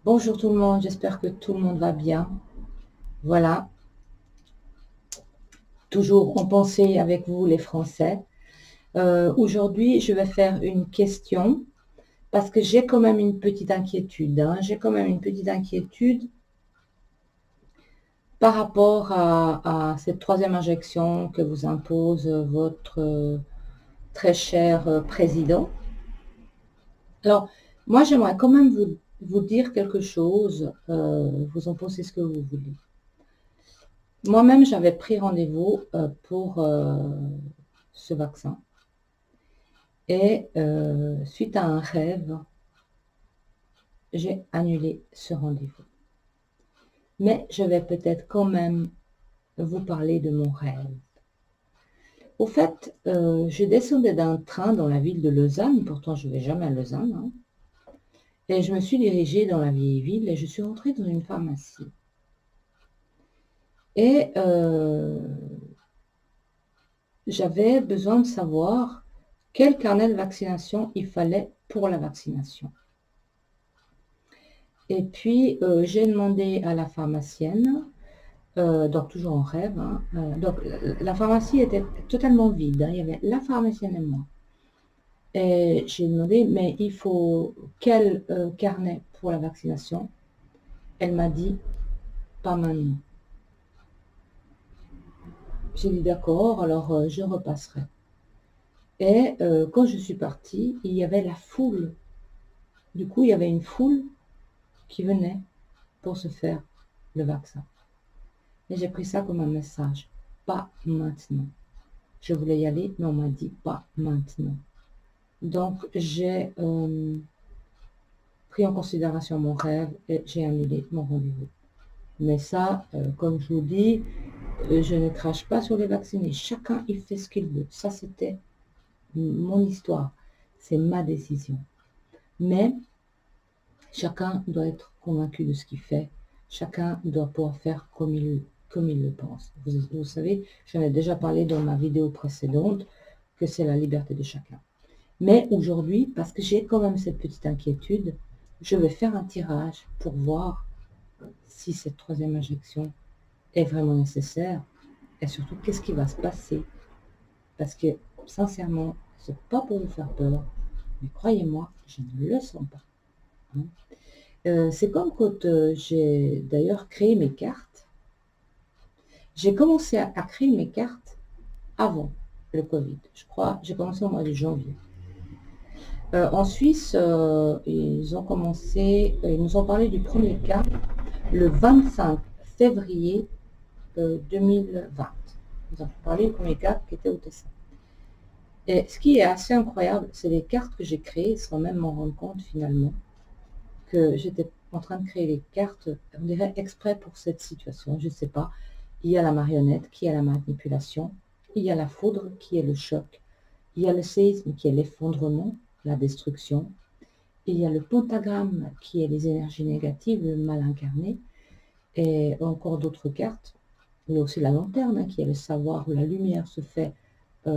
Bonjour tout le monde, j'espère que tout le monde va bien. Voilà, toujours en pensée avec vous les Français. Aujourd'hui, je vais faire une question parce que j'ai quand même une petite inquiétude. J'ai quand même une petite inquiétude par rapport à cette troisième injection que vous impose votre très cher président. Alors, moi, j'aimerais quand même vous dire quelque chose. Vous en pensez ce que vous voulez. Moi-même, j'avais pris rendez-vous pour ce vaccin. Et suite à un rêve, j'ai annulé ce rendez-vous. Mais je vais peut-être quand même vous parler de mon rêve. Au fait, je descendais d'un train dans la ville de Lausanne, pourtant je ne vais jamais à Lausanne, et je me suis dirigée dans la vieille ville et je suis rentrée dans une pharmacie. Et j'avais besoin de savoir quel carnet de vaccination il fallait pour la vaccination. Et puis, j'ai demandé à la pharmacienne, donc toujours en rêve, donc la pharmacie était totalement vide, il y avait la pharmacienne et moi. Et j'ai demandé, mais il faut quel carnet pour la vaccination? Elle m'a dit, pas maintenant. J'ai dit, d'accord, alors je repasserai. Et quand je suis partie, il y avait la foule. Du coup, il y avait une foule qui venait pour se faire le vaccin. Et j'ai pris ça comme un message. Pas maintenant. Je voulais y aller, mais on m'a dit pas maintenant. Donc, j'ai pris en considération mon rêve et j'ai annulé mon rendez-vous. Mais ça, comme je vous dis, je ne crache pas sur les vaccinés. Chacun, il fait ce qu'il veut. Ça, c'était mon histoire. C'est ma décision. Mais chacun doit être convaincu de ce qu'il fait. Chacun doit pouvoir faire comme il le pense. Vous savez, j'en ai déjà parlé dans ma vidéo précédente, que c'est la liberté de chacun. Mais aujourd'hui, parce que j'ai quand même cette petite inquiétude, je vais faire un tirage pour voir si cette troisième injection est vraiment nécessaire et surtout qu'est-ce qui va se passer. Parce que sincèrement, c'est pas pour vous faire peur, mais croyez-moi, je ne le sens pas. C'est comme quand j'ai d'ailleurs créé mes cartes. J'ai commencé à créer mes cartes avant le Covid. Je crois, j'ai commencé au mois de janvier. En Suisse, ils nous ont parlé du premier cas le 25 février 2020. Ils ont parlé du premier cas qui était au Tessin. Et ce qui est assez incroyable, c'est les cartes que j'ai créées sans même m'en rendre compte finalement, que j'étais en train de créer les cartes, on dirait exprès pour cette situation, je ne sais pas. Il y a la marionnette qui est la manipulation, il y a la foudre qui est le choc, il y a le séisme qui est l'effondrement, la destruction, il y a le pentagramme qui est les énergies négatives, le mal incarné, et encore d'autres cartes. Il y a aussi la lanterne qui est le savoir où la lumière se fait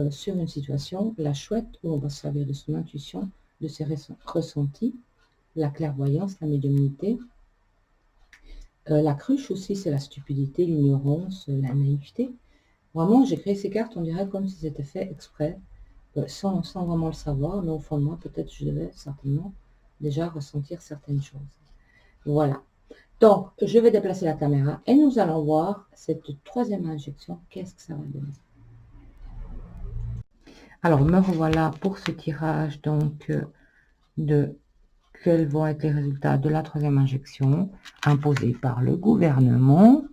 sur une situation, la chouette où on va se servir de son intuition, de ses ressentis, la clairvoyance, la médiumnité. La cruche aussi, c'est la stupidité, l'ignorance, la naïveté. Vraiment, j'ai créé ces cartes, on dirait comme si c'était fait exprès, sans vraiment le savoir, mais au fond de moi, peut-être je devais certainement déjà ressentir certaines choses. Voilà. Donc, je vais déplacer la caméra et nous allons voir cette troisième injection, qu'est-ce que ça va donner. Alors, me revoilà pour ce tirage, donc, de quels vont être les résultats de la troisième injection imposée par le gouvernement.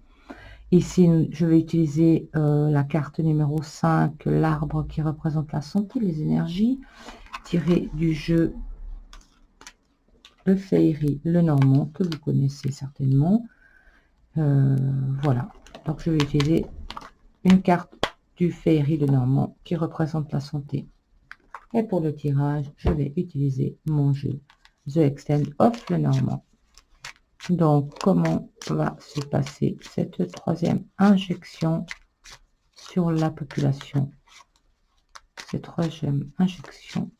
Ici, je vais utiliser la carte numéro 5, l'arbre qui représente la santé, les énergies, tiré du jeu de Féerie, le Normand, que vous connaissez certainement. Voilà, donc je vais utiliser une carte du Féerie, le Normand, qui représente la santé. Et pour le tirage, je vais utiliser mon jeu The Extend of le Normand. Donc, comment va se passer cette troisième injection sur la population? Cette troisième injection.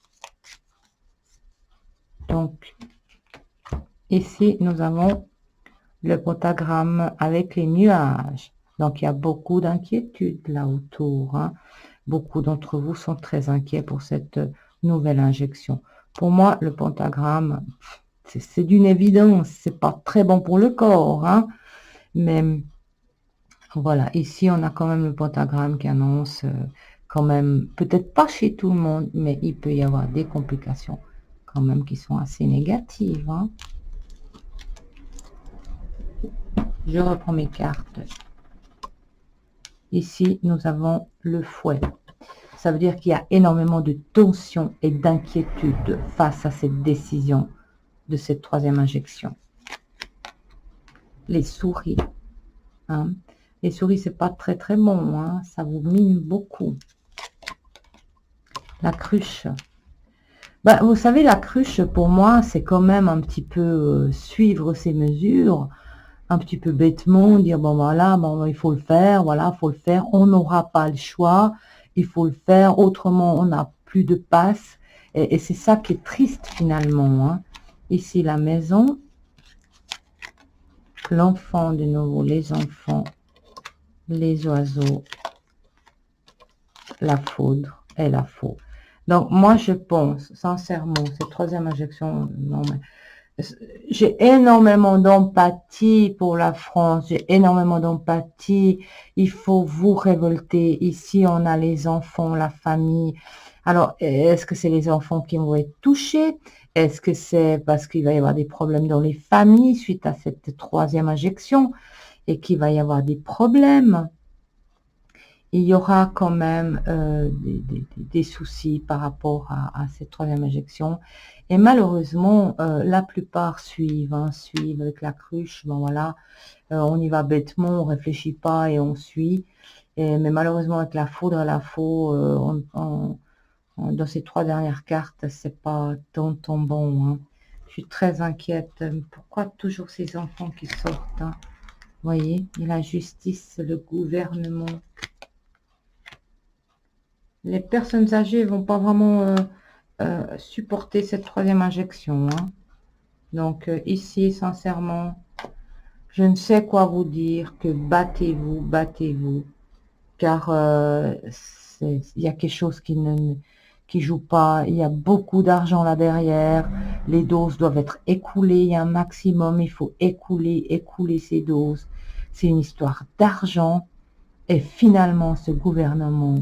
Donc, Ici, nous avons le pentagramme avec les nuages. Donc, il y a beaucoup d'inquiétudes là autour. Hein. Beaucoup d'entre vous sont très inquiets pour cette nouvelle injection. Pour moi, le pentagramme, c'est d'une évidence. C'est pas très bon pour le corps. Hein. Mais voilà, ici, on a quand même le pentagramme qui annonce quand même, peut-être pas chez tout le monde, mais il peut y avoir des complications quand même qui sont assez négatives. Hein. Je reprends mes cartes. Ici, nous avons le fouet. Ça veut dire qu'il y a énormément de tension et d'inquiétude face à cette décision de cette troisième injection. Les souris. Hein. Les souris, c'est pas très très bon. Hein. Ça vous mine beaucoup. La cruche. Bah, vous savez, la cruche, pour moi, c'est quand même un petit peu suivre ces mesures, un petit peu bêtement, dire, bon, voilà, bon, il faut le faire, voilà, il faut le faire, on n'aura pas le choix, il faut le faire, autrement, on n'a plus de passe, et c'est ça qui est triste, finalement. Hein. Ici, la maison, l'enfant, de nouveau, les enfants, les oiseaux, la foudre et la faux. Donc, moi, je pense, sincèrement, cette troisième injection, non, mais j'ai énormément d'empathie pour la France, j'ai énormément d'empathie. Il faut vous révolter. Ici, on a les enfants, la famille. Alors, est-ce que c'est les enfants qui vont être touchés? Est-ce que c'est parce qu'il va y avoir des problèmes dans les familles suite à cette troisième injection et qu'il va y avoir des problèmes? Il y aura quand même des soucis par rapport à cette troisième injection. Et malheureusement, la plupart suivent, hein, suivent avec la cruche. Bon voilà, on y va bêtement, on réfléchit pas et on suit. Mais malheureusement, avec la foudre et la faux, dans ces trois dernières cartes, c'est pas tant bon. Hein. Je suis très inquiète. Pourquoi toujours ces enfants qui sortent? Hein? Vous voyez, et la justice, le gouvernement. Les personnes âgées vont pas vraiment supporter cette troisième injection. Hein. Donc ici, sincèrement, je ne sais quoi vous dire que battez-vous, battez-vous, car il y a quelque chose qui joue pas. Il y a beaucoup d'argent là derrière. Les doses doivent être écoulées. Il y a un maximum. Il faut écouler ces doses. C'est une histoire d'argent. Et finalement, ce gouvernement,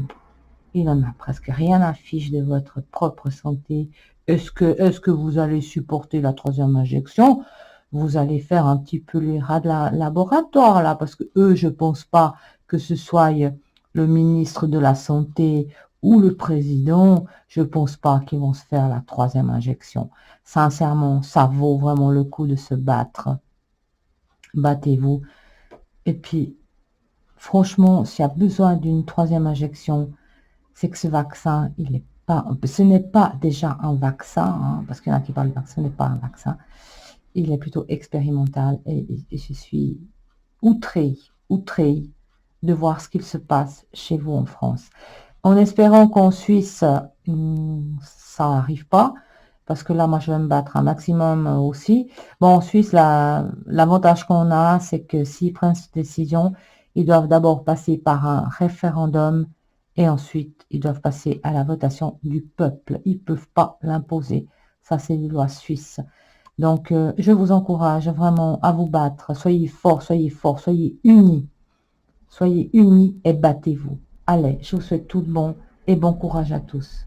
il n'en a presque rien à fiche de votre propre santé. Est-ce que vous allez supporter la troisième injection? Vous allez faire un petit peu les rats de laboratoire, là, parce que eux, je pense pas que ce soit le ministre de la Santé ou le président, je pense pas qu'ils vont se faire la troisième injection. Sincèrement, ça vaut vraiment le coup de se battre. Battez-vous. Et puis, franchement, s'il y a besoin d'une troisième injection, c'est que ce vaccin, ce n'est pas déjà un vaccin, hein, parce qu'il y en a qui parlent de vaccin, ce n'est pas un vaccin. Il est plutôt expérimental et je suis outrée de voir ce qu'il se passe chez vous en France. En espérant qu'en Suisse, ça n'arrive pas, parce que là, moi, je vais me battre un maximum aussi. Bon, en Suisse, l'avantage qu'on a, c'est que s'ils prennent cette décision, ils doivent d'abord passer par un référendum et ensuite, ils doivent passer à la votation du peuple. Ils ne peuvent pas l'imposer. Ça, c'est une loi suisse. Donc, je vous encourage vraiment à vous battre. Soyez forts, soyez unis. Soyez unis et battez-vous. Allez, je vous souhaite tout de bon et bon courage à tous.